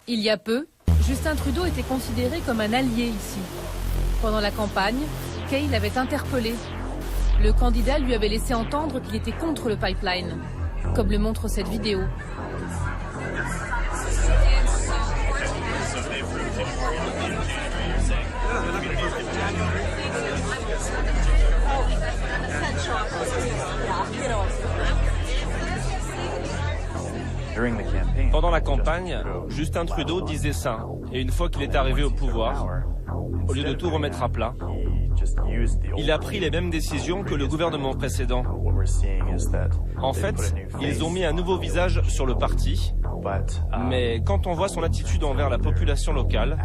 Il y a peu, Justin Trudeau était considéré comme un allié ici. Pendant la campagne, Kay l'avait interpellé. Le candidat lui avait laissé entendre qu'il était contre le pipeline, comme le montre cette vidéo. Pendant la campagne, Justin Trudeau disait ça. Et une fois qu'il est arrivé au pouvoir, au lieu de tout remettre à plat, il a pris les mêmes décisions que le gouvernement précédent. En fait, ils ont mis un nouveau visage sur le parti, mais quand on voit son attitude envers la population locale,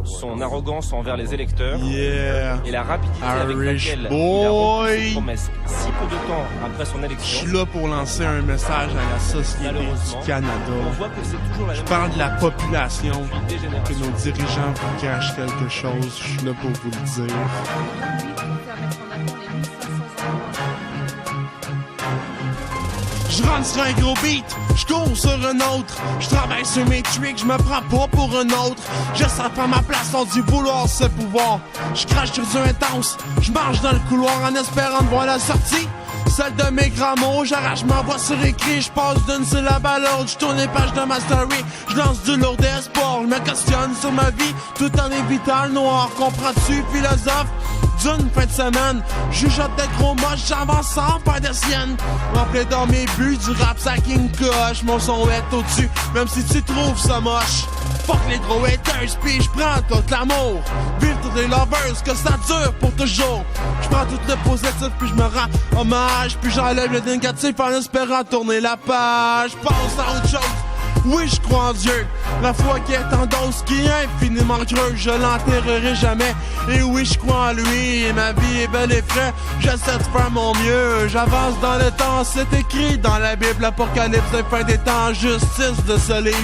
son arrogance envers les électeurs et la rapidité avec laquelle il a rempli ses promesses si peu de temps après son élection, je suis là pour lancer un message à la société du Canada. On voit que c'est toujours la même Je parle de la chose population, depuis des générations. que nos dirigeants vous cachent quelque chose. Je suis là pour vous le dire. Je rentre sur un gros beat, je cours sur un autre. Je travaille sur mes tricks, je me prends pas pour un autre. Je sens pas ma place, on dit vouloir ce pouvoir. Je crache sur du intense, je marche dans le couloir en espérant de voir la sortie. Celle de mes grands mots, j'arrache ma voix sur écrit. Je passe d'une syllabe à l'autre, je tourne les pages de ma story. Je lance du lourd d'espoir, je me questionne sur ma vie. Tout en évitant le noir, comprends-tu, philosophe? D'une fin de semaine, jugeote de gros moches, j'avance sans faire de sienne. Rempli dans mes buts, du rap ça King Koch. Mon son est au-dessus, même si tu trouves ça moche. Fuck les gros haters, pis j'prends tout l'amour. Vive toutes les lovers, que ça dure pour toujours. J'prends tout le positif, puis j'me rends hommage. Puis j'enlève le négatif en espérant tourner la page. Pense à autre chose. Oui, je crois en Dieu, la foi qui est en dose, qui est infiniment creuse, je l'enterrerai jamais. Et oui, je crois en lui, et ma vie est belle et fraîche, j'essaie de faire mon mieux. J'avance dans le temps, c'est écrit dans la Bible, l'apocalypse de fin des temps, justice de ce livre.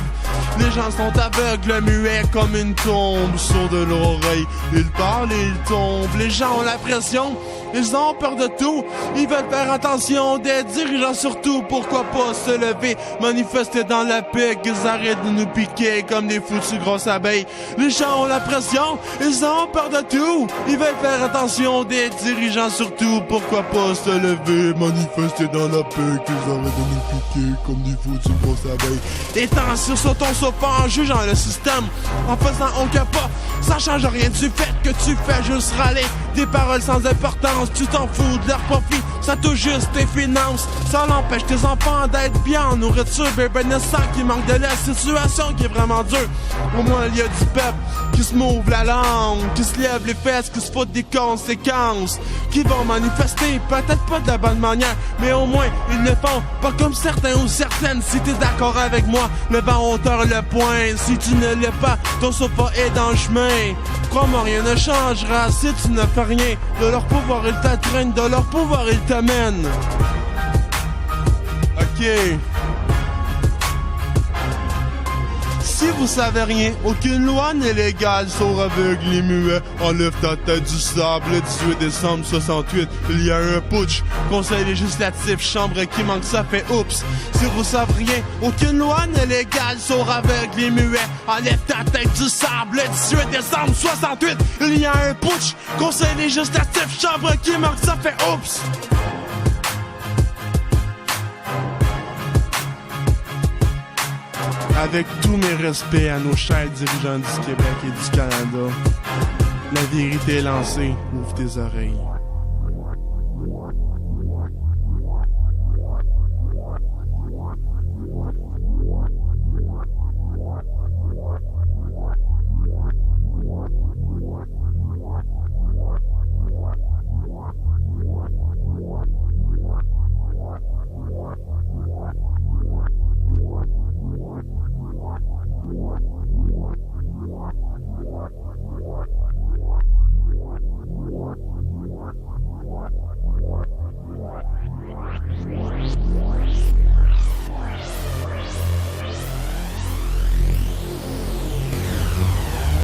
Les gens sont aveugles, muets comme une tombe, sourds de leur oreille, ils parlent et ils tombent. Les gens ont la pression, ils ont peur de tout, ils veulent faire attention, des dirigeants surtout. Pourquoi pas se lever, manifester dans la paix, qu'ils arrêtent de nous piquer comme des foutus grosses abeilles. Les gens ont la pression, ils ont peur de tout, ils veulent faire attention, des dirigeants surtout. Pourquoi pas se lever, manifester dans la paix, qu'ils arrêtent de nous piquer comme des foutus grosses abeilles. Étant sur ton sofa en jugeant le système, en faisant aucun pas, ça change rien du fait que tu fais juste râler. Des paroles sans importance, tu t'en fous de leur profit, ça touche juste tes finances. Ça l'empêche tes enfants d'être bien en nourriture, bébé naissant qui manque de la situation qui est vraiment dure. Au moins il y a du peuple qui se m'ouvre la langue, qui se lève les fesses, qui se foutent des conséquences, qui vont manifester, peut-être pas de la bonne manière, mais au moins ils le font, pas comme certains ou certaines. Si t'es d'accord avec moi, lève en hauteur le poing. Si tu ne l'es pas, ton sofa est dans le chemin. Crois-moi, rien ne changera si tu ne fais rien. De leur pouvoir ils t'attraînent, de leur pouvoir ils t'amènent. Ok. Si vous savez rien, aucune loi n'est légale, sauf aveugle et muet. Enlève ta tête du sable, le 18 décembre 68, il y a un putsch. Conseil législatif, chambre qui manque, ça fait oups. Si vous savez rien, aucune loi n'est légale, sauf aveugle et muet. Enlève ta tête du sable, le 18 décembre 68, il y a un putsch. Conseil législatif, chambre qui manque, ça fait oups. Avec tous mes respects à nos chers dirigeants du Québec et du Canada, la vérité est lancée, ouvre tes oreilles.